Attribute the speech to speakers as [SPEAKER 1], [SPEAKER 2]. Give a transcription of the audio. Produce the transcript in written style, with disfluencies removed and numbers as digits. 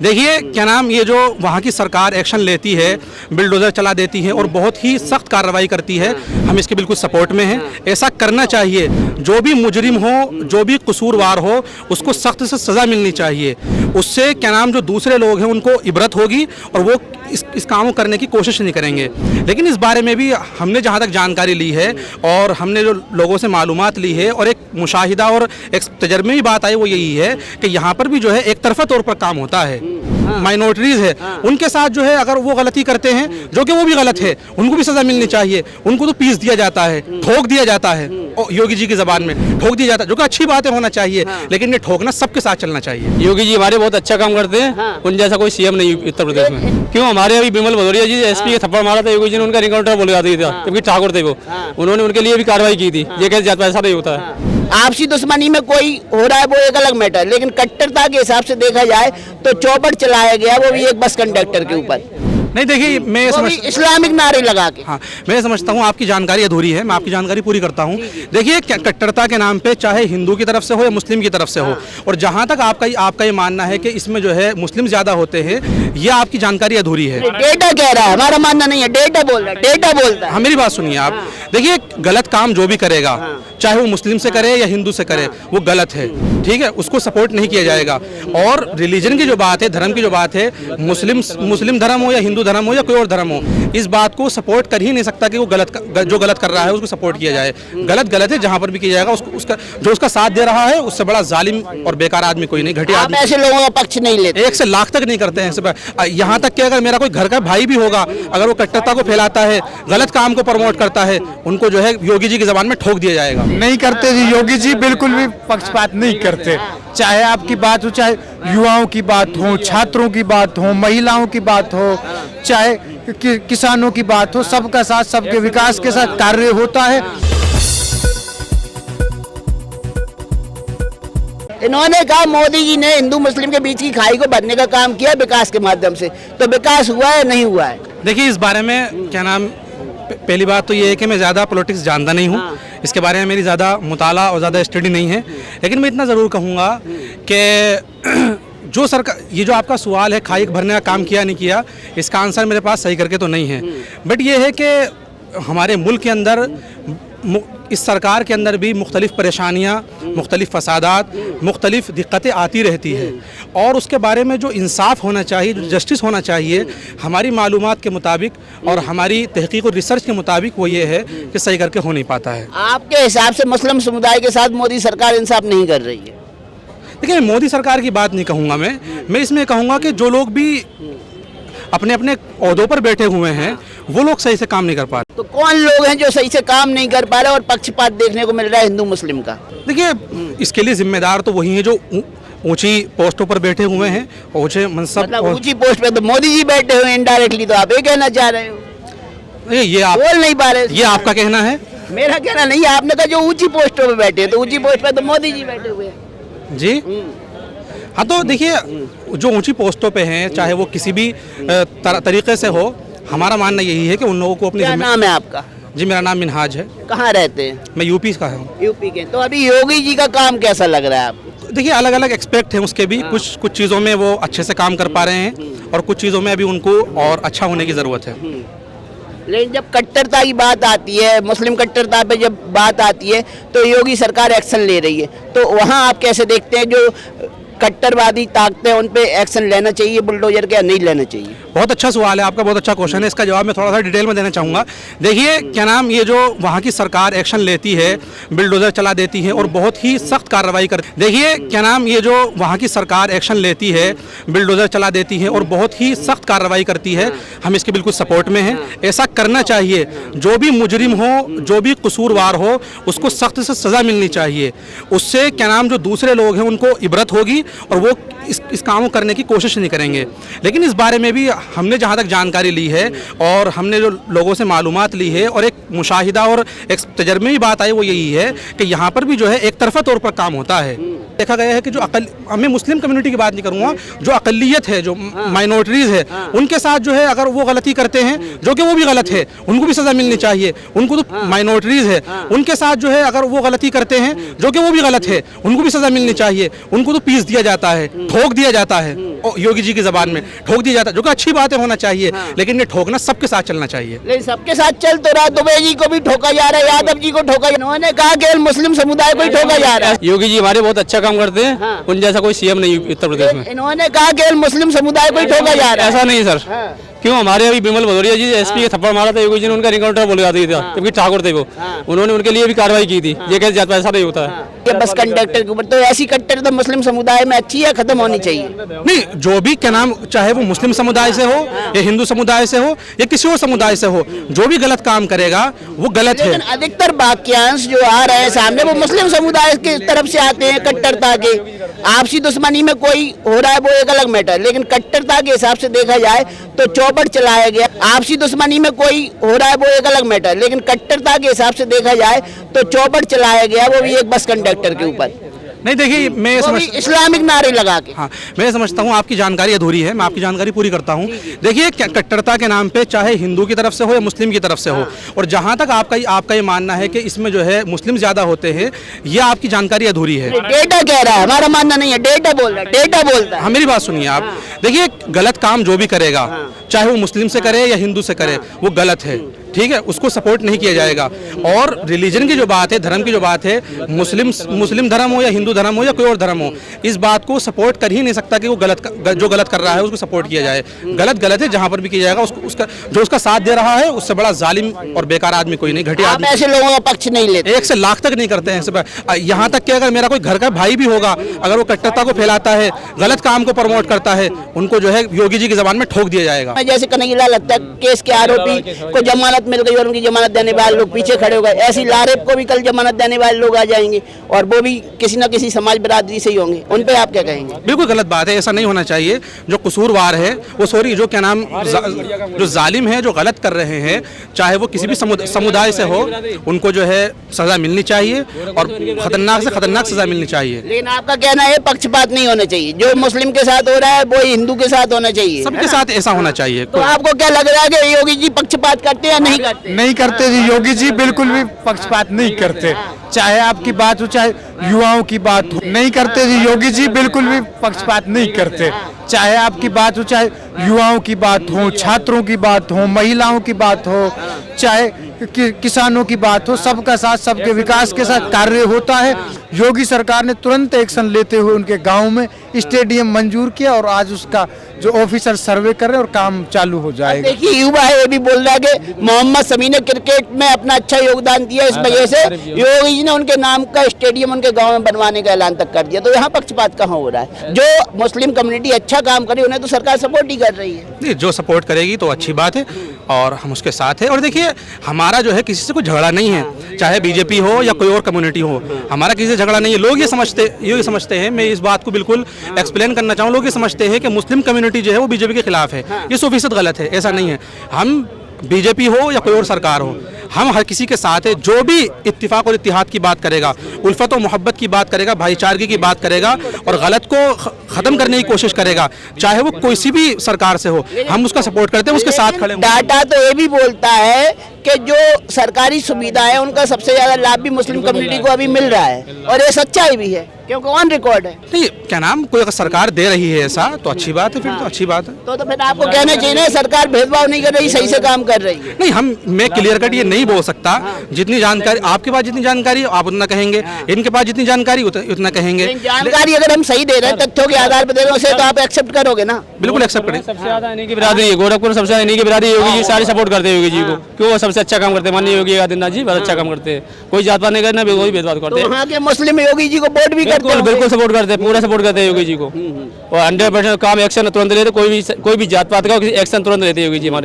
[SPEAKER 1] देखिए क्या नाम, ये जो वहाँ की सरकार एक्शन लेती है, बिल्डोजर चला देती है और बहुत ही सख्त कार्रवाई करती है, हम इसके बिल्कुल सपोर्ट में हैं। ऐसा करना चाहिए। जो भी मुजरिम हो, जो भी कसूरवार हो, उसको सख्त से सज़ा मिलनी चाहिए। उससे क्या नाम, जो दूसरे लोग हैं उनको इबरत होगी और वो इस काम को करने की कोशिश नहीं करेंगे। लेकिन इस बारे में भी हमने जहाँ तक जानकारी ली है और हमने जो लोगों से मालूमात ली है और एक मुशाहिदा और एक तजर्बे में बात आई, वो यही है कि यहाँ पर भी जो है एक तरफा तौर पर काम होता है। माइनॉरिटीज़ है, उनके साथ जो है अगर वो गलती करते हैं, जो कि वो भी गलत है, उनको भी सज़ा मिलनी चाहिए। उनको तो पीस दिया जाता है, ठोक दिया जाता है, योगी जी की ज़बान में ठोक दिया जाता है, जो कि अच्छी बात है, होना चाहिए। लेकिन ये ठोकना सबके साथ चलना चाहिए।
[SPEAKER 2] योगी जी हमारे बहुत अच्छा काम करते हैं, उन जैसा कोई सीएम नहीं उत्तर प्रदेश में। क्यों, हमारे अभी बिमल भदौरिया जी एसपी के थप्पड़ मारा था, योगी जी ने उनका रिकाउंटर बोल दिया था, जबकि ठाकुर थे वो, उन्होंने उनके लिए भी कार्रवाई की थी। ये कैसे जाता, ऐसा नहीं होता है।
[SPEAKER 3] आपसी दुश्मनी में कोई हो रहा है वो एक अलग मैटर, लेकिन कट्टरता के हिसाब से देखा जाए तो चौपट चलाया गया, वो भी एक बस कंडक्टर के ऊपर।
[SPEAKER 1] नहीं देखिए, मैं
[SPEAKER 3] इस्लामिक नारे लगा के।
[SPEAKER 1] हाँ, मैं समझता हूँ आपकी जानकारी अधूरी है, मैं आपकी जानकारी पूरी करता हूँ। देखिए, कट्टरता के नाम पे चाहे हिंदू की तरफ से हो या मुस्लिम की तरफ से हो, और जहाँ तक आपका ये मानना है कि इसमें जो है मुस्लिम ज़्यादा होते हैं, ये आपकी जानकारी अधूरी है।
[SPEAKER 3] डेटा कह रहा है, हमारा मानना नहीं है, डेटा बोल रहा है, डेटा बोलता है।
[SPEAKER 1] हाँ, मेरी बात सुनिए आप। देखिए, गलत काम जो भी करेगा, चाहे वो मुस्लिम से करे या हिंदू से करे, वो गलत है, ठीक है, उसको सपोर्ट नहीं किया जाएगा। और रिलीजन की जो बात है, धर्म की जो बात है, मुस्लिम धर्म हो या हिंदू धर्म हो या कोई और धर्म हो, इस बात को सपोर्ट कर ही नहीं सकता कि वो जो गलत कर रहा है उसको सपोर्ट किया जाए। गलत है, जहां पर भी किया जाएगा उसका साथ दे रहा है, उससे बड़ा जालिम और बेकार आदमी कोई नहीं, घटिया आदमी।
[SPEAKER 3] ऐसे लोगों का पक्ष नहीं लेते,
[SPEAKER 1] 1 से लाख तक नहीं करते हैं। यहाँ तक कि अगर मेरा कोई घर का भाई भी होगा, अगर वो कट्टरता को फैलाता है, गलत काम को प्रमोट करता है, उनको जो है योगी जी की जबान में ठोक दिया जाएगा।
[SPEAKER 4] नहीं करते जी, योगी जी बिल्कुल भी पक्षपात नहीं करते। चाहे आपकी बात हो, चाहे युवाओं की बात हो, छात्रों की बात हो, महिलाओं की बात हो, चाहे किसानों की बात हो, सबका साथ, सबके विकास के साथ कार्य होता है।
[SPEAKER 3] इन्होंने कहा मोदी जी ने हिंदू मुस्लिम के बीच की खाई को भरने का काम किया विकास के माध्यम से, तो विकास हुआ है नहीं हुआ है?
[SPEAKER 1] देखिए, इस बारे में क्या नाम, पहली बात तो ये है कि मैं ज़्यादा पॉलिटिक्स जानता नहीं हूँ। इसके बारे में मेरी ज़्यादा मुताला और ज़्यादा स्टडी नहीं है। लेकिन मैं इतना ज़रूर कहूँगा कि जो सरकार, ये जो आपका सवाल है खाई भरने का काम किया नहीं किया, इसका आंसर मेरे पास सही करके तो नहीं है। बट ये है कि हमारे मुल्क के अंदर, इस सरकार के अंदर भी मुख्तलिफ परेशानियाँ, मुख्तलिफ फसादात, मुख्तलिफ दिक्कतें आती रहती है। और उसके बारे में जो इंसाफ होना चाहिए, जो जस्टिस होना चाहिए, हमारी मालूमात के मुताबिक और हमारी तहकीक और रिसर्च के मुताबिक, वो ये है कि सही करके हो नहीं पाता है।
[SPEAKER 3] आपके हिसाब से मुस्लिम समुदाय के साथ मोदी सरकार इंसाफ नहीं कर रही है?
[SPEAKER 1] देखिए, मैं मोदी सरकार की बात नहीं कहूँगा, मैं इसमें कहूँगा कि जो लोग भी अपने अपने ओहदों पर बैठे हुए हैं, वो लोग सही से काम नहीं कर पा रहे।
[SPEAKER 3] तो कौन लोग हैं जो सही से काम नहीं कर पा रहे और पक्षपात देखने को मिल रहा है हिंदू मुस्लिम का?
[SPEAKER 1] देखिए, इसके लिए जिम्मेदार तो वही हैं जो ऊंची पोस्टों पर बैठे हुए हैं, ऊंचे मनसब।
[SPEAKER 3] मतलब ऊंची पोस्ट पे तो मोदी जी बैठे हुए, इनडायरेक्टली तो आप ये कहना चाह रहे हो?
[SPEAKER 1] ये आप
[SPEAKER 3] बोल नहीं पा रहे।
[SPEAKER 1] ये आपका कहना है,
[SPEAKER 3] मेरा कहना नहीं। आपने कहा जो ऊंची पोस्टों पे बैठे हैं, तो ऊंची पोस्ट पे तो मोदी जी बैठे हुए हैं
[SPEAKER 1] जी। हाँ, तो देखिए, जो ऊंची पोस्टों पे हैं, चाहे वो किसी भी तरीके से हो, हमारा मानना यही है कि उन लोगों को अपनी।
[SPEAKER 3] क्या नाम है आपका?
[SPEAKER 1] जी, मेरा नाम मिनहाज है।
[SPEAKER 3] कहाँ रहते हैं?
[SPEAKER 1] मैं यूपी का हूँ।
[SPEAKER 3] यूपी के। तो अभी योगी जी का काम कैसा लग रहा है आपको?
[SPEAKER 1] देखिए, अलग अलग एक्सपेक्ट हैं उसके भी। कुछ चीज़ों में वो अच्छे से काम कर पा रहे हैं और कुछ चीज़ों में अभी उनको और अच्छा होने की ज़रूरत है।
[SPEAKER 3] लेकिन जब कट्टरता की बात आती है, मुस्लिम कट्टरता पे जब बात आती है, तो योगी सरकार एक्शन ले रही है, तो वहाँ आप कैसे देखते हैं जो कट्टरवादी ताकतें, उन पे एक्शन लेना चाहिए बुलडोजर के या नहीं लेना चाहिए?
[SPEAKER 1] बहुत अच्छा सवाल है आपका, बहुत अच्छा क्वेश्चन है। इसका जवाब मैं थोड़ा सा डिटेल में देना चाहूँगा। देखिए क्या नाम, ये जो वहाँ की सरकार एक्शन लेती है, बिल्डोजर चला देती है और बहुत ही सख्त कार्रवाई करती है। देखिए क्या नाम, ये जो वहाँ की सरकार एक्शन लेती है, बिल्डोजर चला देती है और बहुत ही सख्त कार्रवाई करती है, हम इसके बिल्कुल सपोर्ट में हैं। ऐसा करना चाहिए। जो भी मुजरिम हो, जो भी कसूरवार हो, उसको सख्त से सज़ा मिलनी चाहिए। उससे क्या नाम, जो दूसरे लोग हैं उनको इबरत होगी और वो इस काम को करने की कोशिश नहीं करेंगे। लेकिन इस बारे में भी हमने जहाँ तक जानकारी ली है और हमने जो लोगों से मालूमात ली है और एक मुशाहिदा और एक तजर्बे में बात आई, वो यही है कि यहाँ पर भी जो है एक तरफा तौर पर काम होता है। देखा गया है कि जो मैं मुस्लिम कम्युनिटी की बात नहीं करूंगा, जो अकलियत है, जो माइनॉरिटीज़ है, उनके साथ जो है अगर वो गलती करते हैं, जो कि वो भी गलत है, उनको भी सज़ा मिलनी चाहिए। उनको तो माइनॉरिटीज़ है, उनके साथ जो है अगर वो गलती करते हैं, जो कि वो भी गलत है, उनको भी सज़ा मिलनी चाहिए। उनको तो पीस दिया जाता है, ठोक दिया जाता है, योगी जी की ज़बान में ठोक दिया जाता है, जो कि अच्छी बात है, होना चाहिए। लेकिन ये ठोकना सबके साथ चलना चाहिए।
[SPEAKER 3] लेकिन सबके साथ चल तो रहा, दुबे जी को भी ठोका जा रहा है, यादव जी को ठोका, उन्होंने कहा केवल मुस्लिम समुदाय को ही ठोका जा रहा है।
[SPEAKER 2] योगी जी हमारे बहुत अच्छा काम करते हैं, उन जैसा कोई सीएम नहीं उत्तर प्रदेश में।
[SPEAKER 3] इन्होंने कहा केवल मुस्लिम समुदाय को ही ठोका जा रहा है।
[SPEAKER 2] ऐसा नहीं सर, क्यों हमारे अभी बिमल भदौरिया जी एसपी के थप्पड़ मारा था, योगी जी ने उनका रिकाउंटर बोलवा दिया था, जबकि ठाकुर थे वो, उन्होंने उनके लिए भी कार्रवाई की थी। ये कैसे जाता है, ऐसा नहीं होता है।
[SPEAKER 3] ये बस कंडक्टर के ऊपर तो ऐसी कट्टरता मुस्लिम समुदाय में अच्छी है, खत्म होनी चाहिए।
[SPEAKER 1] नहीं, जो भी क्या नाम, चाहे वो मुस्लिम समुदाय से हो या हिंदू समुदाय से हो या किसी और समुदाय से हो, जो भी गलत काम करेगा वो गलत है।
[SPEAKER 3] लेकिन अधिकतर वाक्यांश जो आ रहे हैं सामने वो मुस्लिम समुदाय की तरफ से आते हैं, कट्टरता के। आपसी दुश्मनी में कोई हो रहा है वो एक अलग मैटर, लेकिन कट्टरता के हिसाब से देखा जाए तो चौपट चलाया गया। आपसी दुश्मनी में कोई हो रहा है वो एक अलग मैटर, लेकिन कट्टरता के हिसाब से देखा जाए तो चौपट चलाया गया, वो भी एक बस कंडक्टर के ऊपर।
[SPEAKER 1] नहीं, देखिए मैं
[SPEAKER 3] वो भी इस्लामिक नारे लगा के।
[SPEAKER 1] हाँ, मैं समझता हूँ आपकी जानकारी अधूरी है, मैं आपकी जानकारी पूरी करता हूँ। देखिए, कट्टरता के नाम पे चाहे हिंदू की तरफ से हो या मुस्लिम की तरफ से हो, और जहाँ तक आपका ये मानना है कि इसमें जो है मुस्लिम ज़्यादा होते हैं, ये आपकी जानकारी अधूरी है।
[SPEAKER 3] डेटा कह रहा है, हमारा मानना नहीं है, डेटा बोल रहा है, डेटा बोलता है।
[SPEAKER 1] हाँ, मेरी बात सुनिए आप। देखिए, गलत काम जो भी करेगा, चाहे वो मुस्लिम से करे या हिंदू से करे, वो गलत है, ठीक है, उसको सपोर्ट नहीं किया जाएगा। और रिलीजन की जो बात है, धर्म की जो बात है, मुस्लिम धर्म हो या हिंदू धर्म हो या कोई और धर्म हो, इस बात को सपोर्ट कर ही नहीं सकता कि वो जो गलत कर रहा है उसको सपोर्ट किया जाए। गलत है, जहाँ पर भी किया जाएगा उसका साथ दे रहा है, उससे बड़ा जालिम और बेकार आदमी कोई नहीं, घटिया आदमी।
[SPEAKER 3] ऐसे लोगों का पक्ष नहीं लेते,
[SPEAKER 1] 1 से लाख तक नहीं करते हैं। यहाँ तक कि अगर मेरा कोई घर का भाई भी होगा, अगर वो कट्टरता को फैलाता है, गलत काम को प्रमोट करता है, उनको जो है योगी जी की जबान में ठोक दिया जाएगा।
[SPEAKER 3] जैसे कन्हैया लगता है केस के आरोपी को जमानत मिल गई और उनकी जमानत देने वाले लोग पीछे खड़े हो गए, ऐसी लारेब को भी कल जमानत देने वाले लोग आ जाएंगे और वो भी किसी न किसी समाज बिरादरी से ही होंगे। उन पे आप क्या कहेंगे?
[SPEAKER 1] बिल्कुल गलत बात है, ऐसा नहीं होना चाहिए। जो कसूरवार है वो जो क्या नाम जो जालिम है, जो गलत कर रहे हैं, चाहे वो किसी भी समुदाय से हो, उनको जो है सजा मिलनी चाहिए और खतरनाक से खतरनाक सजा मिलनी चाहिए।
[SPEAKER 3] लेकिन आपका कहना है पक्षपात नहीं होना चाहिए, जो मुस्लिम के साथ हो रहा है वो हिंदू के साथ होना चाहिए,
[SPEAKER 1] सबके साथ ऐसा होना चाहिए।
[SPEAKER 3] तो आपको क्या लग रहा है कि योगी जी पक्षपात करते हैं या नहीं करते?
[SPEAKER 4] नहीं करते जी, योगी जी बिल्कुल भी पक्षपात नहीं करते। चाहे आपकी बात हो, चाहे युवाओं की बात हो, नहीं करते जी, योगी जी बिल्कुल भी पक्षपात नहीं करते। चाहे आपकी बात हो, चाहे युवाओं की बात हो, छात्रों की बात हो, महिलाओं की बात हो, चाहे किसानों की बात हो, सबका साथ, सबके विकास के साथ कार्य होता है। योगी सरकार ने तुरंत एक्शन लेते हुए उनके गांव में स्टेडियम मंजूर किया और आज उसका जो ऑफिसर सर्वे कर रहे हैं और काम चालू हो जाएगा।
[SPEAKER 3] देखिए, युवा है ये भी बोल रहा है कि मोहम्मद शमी ने क्रिकेट में अपना अच्छा योगदान दिया, इस वजह से योगी जी ने उनके नाम का स्टेडियम उनके गांव में बनवाने का ऐलान तक कर दिया। तो यहाँ पक्षपात कहाँ हो रहा है? जो मुस्लिम कम्युनिटी अच्छा काम करे उन्हें तो सरकार सपोर्ट ही कर रही है।
[SPEAKER 1] नहीं, जो सपोर्ट करेगी तो अच्छी बात है और हम उसके साथ हैं। और देखिए, हमारा जो है किसी से कोई झगड़ा नहीं है, चाहे बीजेपी हो या कोई और कम्युनिटी हो, हमारा किसी से झगड़ा नहीं है। लोग ये समझते हैं, मैं इस बात को बिल्कुल एक्सप्लेन करना चाहूँ, लोग ये समझते हैं कि मुस्लिम कम्युनिटी जो है वो बीजेपी के खिलाफ है। ये 100% गलत है, ऐसा नहीं है। हम बीजेपी हो या कोई और सरकार हो, हम हर किसी के साथ है। जो भी इत्तिफाक और इत्तिहाद की बात करेगा, उल्फत और मोहब्बत की बात करेगा, भाईचारगी की बात करेगा और गलत को ख़त्म करने की कोशिश करेगा, चाहे वो कोई सी भी सरकार से हो, हम उसका सपोर्ट करते हैं, उसके साथ खड़े हैं।
[SPEAKER 3] डाटा तो ये भी बोलता है कि जो सरकारी सुविधा है उनका सबसे ज्यादा लाभ भी मुस्लिम कम्युनिटी को अभी मिल रहा है और ये सच्चाई भी है, क्योंकि ऑन रिकॉर्ड है।
[SPEAKER 1] नहीं, क्या नाम, कोई अगर सरकार दे रही है ऐसा तो अच्छी बात है, फिर तो अच्छी बात है।
[SPEAKER 3] तो फिर आपको कहना चाहिए ना, सरकार भेदभाव नहीं कर रही, सही से काम कर रही है।
[SPEAKER 1] नहीं, मैं क्लियर कट ये नहीं बोल सकता। जितनी जानकारी आपके पास, जितनी जानकारी आप उतना कहेंगे, इनके पास जितनी जानकारी उतना कहेंगे।
[SPEAKER 3] जानकारी अगर हम सही दे रहे हैं, तथ्यों के आधार पर दे रहे हैं, उसे तो आप एक्सेप्ट करोगे ना?
[SPEAKER 1] बिल्कुल एक्सेप्ट करें।
[SPEAKER 2] सबसे ज्यादा इन्हीं की बिरादरी है, गोरखपुर सबसे ज्यादा इन्हीं की बिरादरी है। योगी जी सारे सपोर्ट करते हैं योगी जी को, क्यों? वो सबसे अच्छा काम करते हैं। माननीय योगी आदित्यनाथ जी बहुत अच्छा काम करते हैं, कोई जात पात नहीं करना, कोई भेदभाव करते हैं।
[SPEAKER 3] वहाँ के मुस्लिम योगी जी को वोट भी करते हैं,
[SPEAKER 2] बिल्कुल सपोर्ट करते हैं, पूरा सपोर्ट करते हैं योगी जी को और 100% काम एक्शन तुरंत लेते। कोई भी जात पात का एक्शन तुरंत लेते हैं योगी जी हमारे।